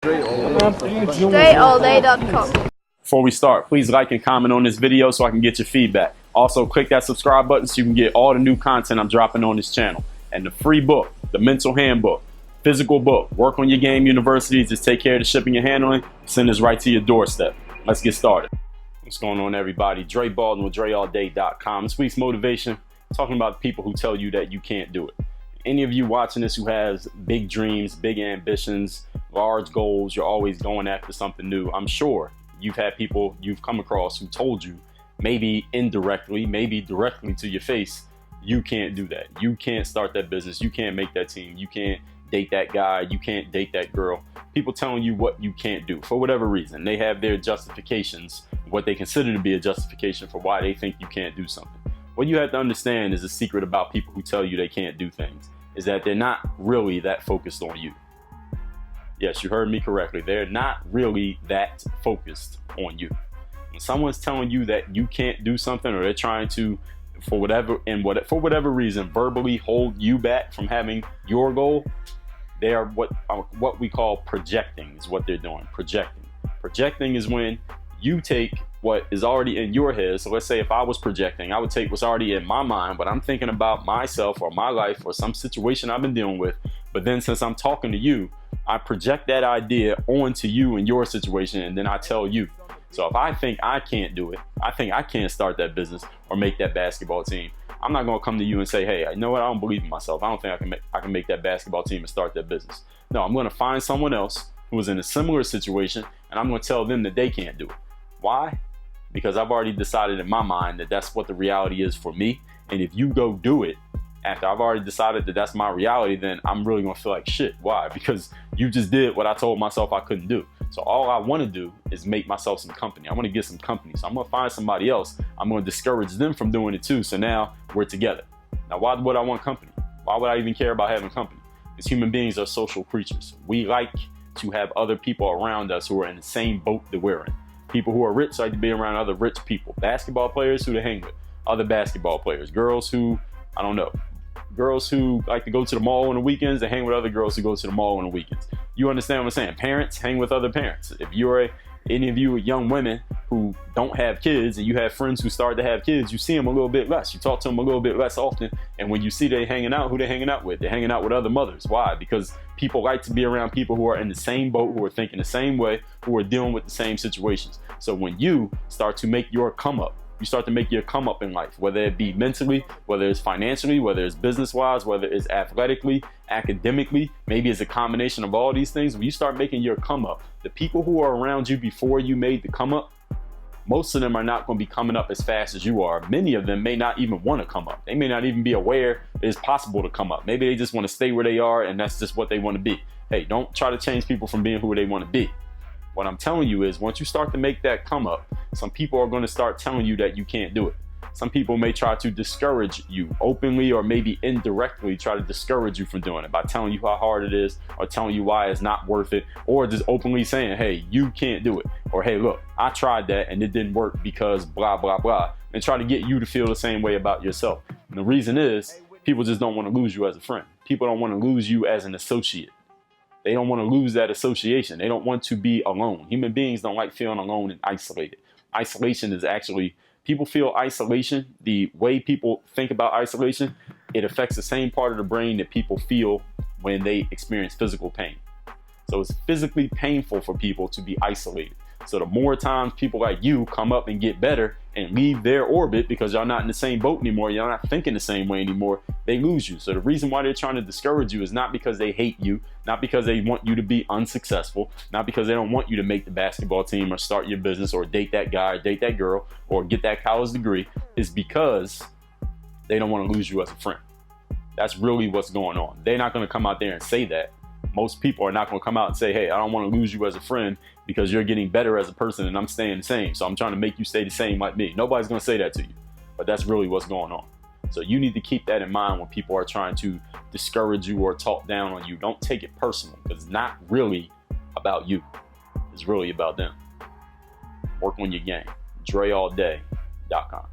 DreAllDay.com. Before we start, please like and comment on this video so I can get your feedback. Also, click that subscribe button so you can get all the new content I'm dropping on this channel. And the free book, the mental handbook, physical book, Work on Your Game University, just take care of the shipping and handling, send this right to your doorstep. Let's get started. What's going on, everybody? Dre Baldwin with DreAllDay.com. This week's motivation, talking about people who tell you that you can't do it. Any of you watching this who has big dreams, big ambitions, large goals, you're always going after something new. I'm sure you've had people you've come across who told you, maybe indirectly, maybe directly to your face, you can't do that. You can't start that business. You can't make that team. You can't date that guy. You can't date that girl. People telling you what you can't do for whatever reason. They have their justifications, what they consider to be a justification for why they think you can't do something. What you have to understand is the secret about people who tell you they can't do things is that they're not really that focused on you. Yes, you heard me correctly. They're not really that focused on you. When someone's telling you that you can't do something, or they're trying to, for whatever reason, verbally hold you back from having your goal, they are what we call projecting is what they're doing. Projecting is when you take what is already in your head. So let's say if I was projecting, I would take what's already in my mind, what I'm thinking about myself or my life or some situation I've been dealing with. But then since I'm talking to you, I project that idea onto you and your situation, and then I tell you. So if I think I can't do it, I think I can't start that business or make that basketball team, I'm not going to come to you and say, hey, you know what? I don't believe in myself. I don't think I can make that basketball team and start that business. No, I'm going to find someone else who is in a similar situation, and I'm going to tell them that they can't do it. Why? Because I've already decided in my mind that that's what the reality is for me. And if you go do it after I've already decided that that's my reality, then I'm really going to feel like shit. Why? Because you just did what I told myself I couldn't do. So all I want to do is make myself some company. I want to get some company. So I'm going to find somebody else. I'm going to discourage them from doing it too. So now we're together. Now, why would I want company? Why would I even care about having company? Because human beings are social creatures. We like to have other people around us who are in the same boat that we're in. People who are rich like to be around other rich people. Basketball players who they hang with. Other basketball players. Girls who, I don't know. Girls who like to go to the mall on the weekends, they hang with other girls who go to the mall on the weekends. You understand what I'm saying? Parents hang with other parents. If any of you are young women who don't have kids and you have friends who start to have kids, you see them a little bit less. You talk to them a little bit less often. And when you see they hanging out, who they hanging out with? They're hanging out with other mothers. Why? Because people like to be around people who are in the same boat, who are thinking the same way, who are dealing with the same situations. So when you start to make your come up, you start to make your come up in life, whether it be mentally, whether it's financially, whether it's business-wise, whether it's athletically, academically, maybe it's a combination of all these things. When you start making your come up, the people who are around you before you made the come up, most of them are not going to be coming up as fast as you are. Many of them may not even want to come up. They may not even be aware it's possible to come up. Maybe they just want to stay where they are and that's just what they want to be. Hey, don't try to change people from being who they want to be. What I'm telling you is once you start to make that come up, some people are going to start telling you that you can't do it. Some people may try to discourage you openly or maybe indirectly try to discourage you from doing it by telling you how hard it is or telling you why it's not worth it or just openly saying, hey, you can't do it. Or, hey, look, I tried that and it didn't work because blah, blah, blah. And try to get you to feel the same way about yourself. And the reason is people just don't want to lose you as a friend. People don't want to lose you as an associate. They don't want to lose that association. They don't want to be alone. Human beings don't like feeling alone and isolated. Isolation is actually, people feel isolation. The way people think about isolation, it affects the same part of the brain that people feel when they experience physical pain. So it's physically painful for people to be isolated. So the more times people like you come up and get better and leave their orbit because y'all not in the same boat anymore, y'all not thinking the same way anymore, they lose you. So the reason why they're trying to discourage you is not because they hate you, not because they want you to be unsuccessful, not because they don't want you to make the basketball team or start your business or date that guy or date that girl or get that college degree. It's because they don't want to lose you as a friend. That's really what's going on. They're not going to come out there and say that. Most people are not going to come out and say, hey, I don't want to lose you as a friend because you're getting better as a person and I'm staying the same. So I'm trying to make you stay the same like me. Nobody's going to say that to you, but that's really what's going on. So you need to keep that in mind when people are trying to discourage you or talk down on you. Don't take it personal because it's not really about you. It's really about them. Work on your game. DreAllDay.com.